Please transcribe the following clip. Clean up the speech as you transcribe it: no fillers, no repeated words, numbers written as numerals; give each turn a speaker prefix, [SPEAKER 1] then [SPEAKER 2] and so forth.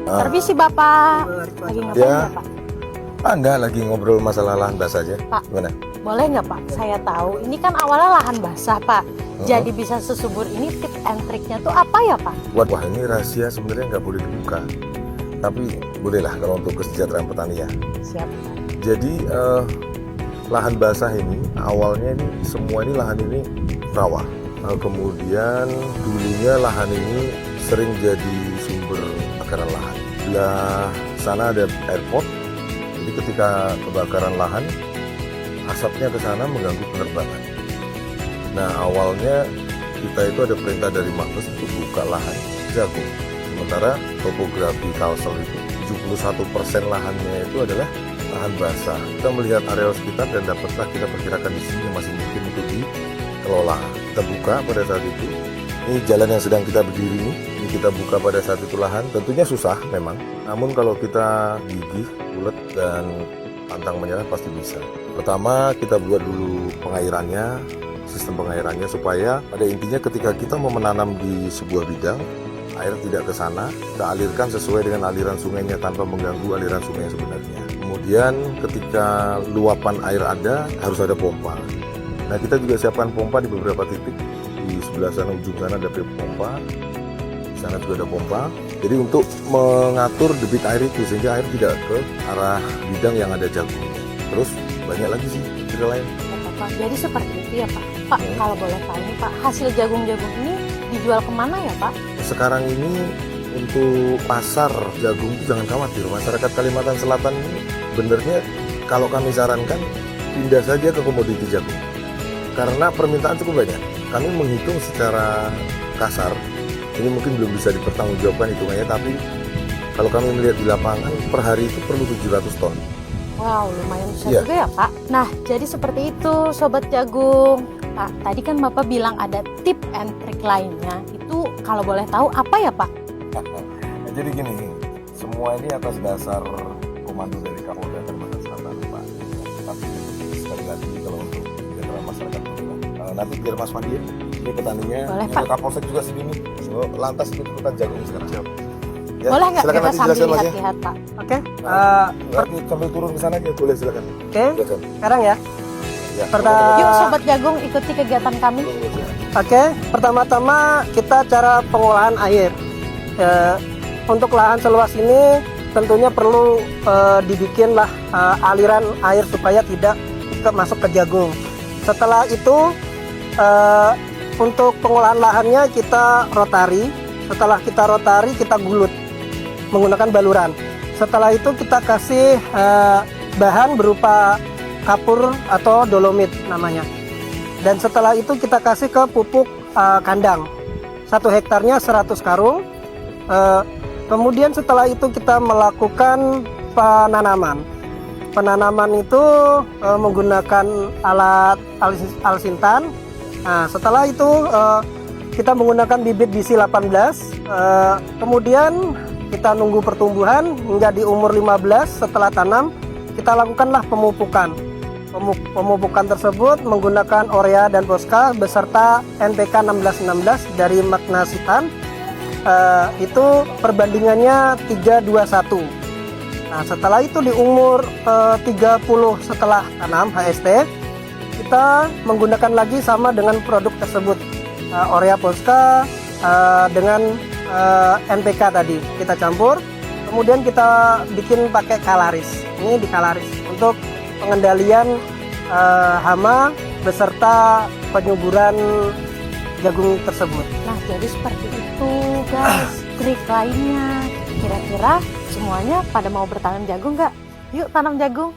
[SPEAKER 1] Permisi Bapak, lagi ngapain ya Pak?
[SPEAKER 2] Enggak, lagi ngobrol masalah lahan basah aja.
[SPEAKER 1] Pak,
[SPEAKER 2] gimana?
[SPEAKER 1] Boleh nggak Pak? Saya tahu ini kan awalnya lahan basah Pak. Jadi bisa sesubur ini, tips and triknya tuh apa ya Pak?
[SPEAKER 2] Wah, ini rahasia sebenarnya nggak boleh dibuka. Tapi bolehlah kalau untuk kesejahteraan petani ya.
[SPEAKER 1] Siap Pak.
[SPEAKER 2] Jadi lahan basah ini awalnya ini semua ini lahan ini rawa. Kemudian dulunya lahan ini sering jadi sumber kebakaran lahan. Sebelah sana ada airport. Jadi ketika kebakaran lahan, asapnya ke sana mengganggu penerbangan. Nah awalnya kita itu ada perintah dari Mabes untuk buka lahan jagung. Sementara topografi Kalsel itu 71% lahannya itu adalah lahan basah. Kita melihat areal sekitar dan dapatlah kita perkirakan di sini masih mungkin untuk dikelola. Kita buka pada saat itu. Ini jalan yang sedang kita berdiri ini kita buka pada saat itu lahan. Tentunya susah memang. Namun kalau kita gigih, ulet dan pantang menyerah pasti bisa. Pertama kita buat dulu pengairannya, sistem pengairannya supaya pada intinya ketika kita mau menanam di sebuah bidang, air tidak ke sana, kita alirkan sesuai dengan aliran sungainya tanpa mengganggu aliran sungai yang sebenarnya. Kemudian ketika luapan air ada, harus ada pompa. Nah kita juga siapkan pompa di beberapa titik. Di sebelah sana, ujung sana ada pompa, di sana juga ada pompa. Jadi untuk mengatur debit air itu sehingga air tidak ke arah bidang yang ada jagungnya. Terus banyak lagi sih cara lain.
[SPEAKER 1] Pak, jadi seperti itu ya Pak. Pak, kalau boleh tahu nih Pak, hasil jagung-jagung ini dijual kemana ya Pak?
[SPEAKER 2] Sekarang ini untuk pasar jagung itu jangan khawatir. Masyarakat Kalimantan Selatan ini benernya kalau kami sarankan pindah saja ke komoditi jagung. Karena permintaan cukup banyak. Kami menghitung secara kasar, ini mungkin belum bisa dipertanggungjawabkan hitungannya, tapi kalau kami melihat di lapangan per hari itu perlu 700 ton.
[SPEAKER 1] Wow, lumayan besar juga ya Pak. Nah, jadi seperti itu Sobat Jagung. Pak, tadi kan Bapak bilang ada tip and trik lainnya. Itu kalau boleh tahu apa ya Pak?
[SPEAKER 2] Jadi gini, semua ini atas dasar komando dari Kapolda Kalimantan Selatan Pak. Tapi sekali lagi kalau untuk kesejahteraan masyarakat nanti biar Mas Fandi ini petaninya,
[SPEAKER 1] boleh, Pak.
[SPEAKER 2] Kapolsek juga sini. Lantas itu kita jagung sekarang. Siap. Ya,
[SPEAKER 1] boleh nggak kita sambil
[SPEAKER 2] ya.
[SPEAKER 1] lihat-lihat Pak?
[SPEAKER 3] Oke.
[SPEAKER 2] Nanti sambil turun ke sana ya, boleh silakan.
[SPEAKER 3] Oke. Sekarang ya.
[SPEAKER 2] Ya,
[SPEAKER 1] Yuk Sobat Jagung ikuti kegiatan kami.
[SPEAKER 3] Oke. Pertama-tama kita cara pengolahan air. Untuk lahan seluas ini tentunya perlu dibikinlah aliran air supaya tidak masuk ke jagung. Setelah itu untuk pengolahan lahannya kita rotari. Setelah kita rotari kita gulut menggunakan baluran. Setelah itu kita kasih bahan berupa kapur atau dolomit namanya. Dan setelah itu kita kasih ke pupuk kandang. 1 hektarnya 100 karung. Kemudian setelah itu kita melakukan penanaman. Penanaman itu menggunakan alat alsintan. Nah, setelah itu kita menggunakan bibit BC 18. Kemudian kita nunggu pertumbuhan hingga di umur 15 setelah tanam kita lakukanlah pemupukan. Pemupukan tersebut menggunakan Orea dan Posca beserta NPK 1616 dari Magnasitan. Itu perbandingannya 3:1. Nah setelah itu di umur 30 setelah tanam HST kita menggunakan lagi sama dengan produk tersebut, Orea Posca dengan NPK tadi kita campur, kemudian kita bikin pakai Kalaris. Ini di Kalaris untuk pengendalian hama beserta penyuburan jagung tersebut.
[SPEAKER 1] Nah jadi seperti itu guys, trik lainnya. Kira-kira semuanya pada mau bertanam jagung nggak? Yuk tanam jagung.